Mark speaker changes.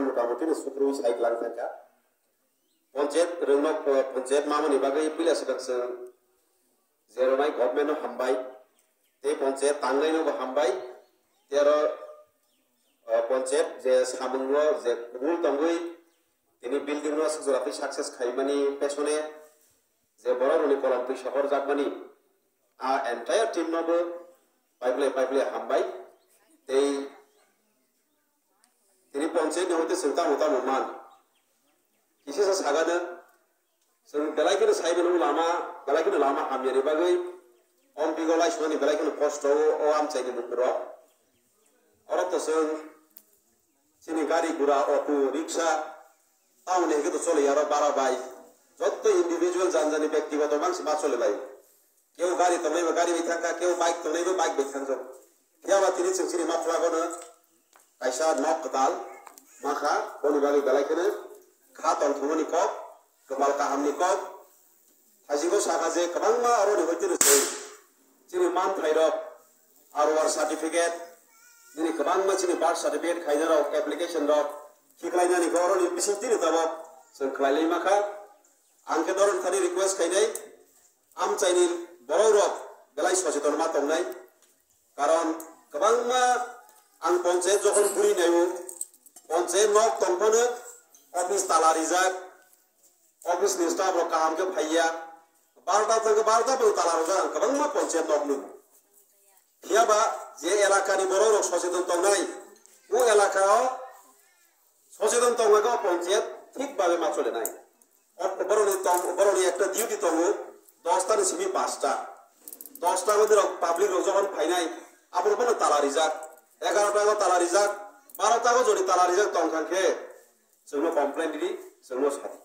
Speaker 1: মোটামুটি সুপ্রু সাইক্লাং থাকা পঞ্চায়েত রংনক পঞ্চায়েত মামনি বাগै পিলা সেকসो जेरावहाय गभर्नमेन्ट हामबाय ते पञ्चायत तांगायनोबो हामबाय तेरो पञ्चायत जे सामुंगो जे रुल तंगै तिनि बिल्डिंग नो सजरापि सक्सेस खायमानि पेसने जे बर'नि कलमपि शहर जागमानि आ एन्टायर टीम नोबो पाइपले हामबाय ते तिनि पञ्चायत नोते सोंता होता मान किसे सागानो जों बेलायखौनो साइबोनो लामा हामियारि बागै अम बिगलाय सोनि बेलायखौनो खस्थ' अ आमचायनि बुकुरो अरत जों जोंनि गारि गुरा अटो रिक्सा टाउन हेगो चले आरो बाराबाय যত ইন্ডিভিজুয়াল জানজানি ব্যক্তিগত মাংস বা চলে বাই কেউ গাড়ি তনাইবো গাড়ি বাইথাঙ্কা কেউ বাইক তনাইবো বাইক বাইথাঙ্কা কেউবা তিনি চিংচিনি মাফলাগोनो কাইসা নক কতাल माखा बनि बागै बेलायखौनो खा तंथुमनि कप गोबाल काहामनि कप थाजिगो साखाजे गोबांमा आरनि होइतिरसै जोंनि मान थाइरक आरवार सार्टिफिकेट जोंनि गोबांमा जोंनि बार्थ सार्टिफिकेट खायनाराव एप्लिकेशन रक खिख्लायनानि गरनि बिसिंतिनि दाबक जों खलायलै माखा आंखे दरन थानि रिक्वेस्ट खायनाय आमचायनि बर' रक बेलाय सचेतन मा तंनाय कारण गोबांमा आं पञ्चायत जखन बुरिनायौ पञ्चायत नक तंफानो अफिस ताला रिजाक अफिस नि स्टाफ रो काम के भैया बारटा पे ताला रोजा गोबांमा पञ्चायत नक नु खियाबा जे एलाकानि बर' रक सचेतन तंनाय ओ एलाकायाव सचेतन तंनायखौ पञ्चायत ठीक भाबे मा चलेनाय बर'नि একটা ডিউটি তঙ্গো 10টা নিসিমি 5টা 10টা মধ্যে পাবলিক যখন ফাইনাই আপনার তালা রিজাক 11টা তালা রিজাক 12টা যদি তালা রিজাক তংখানকে जोंनो कमप्लेन दिली जोंनो साथि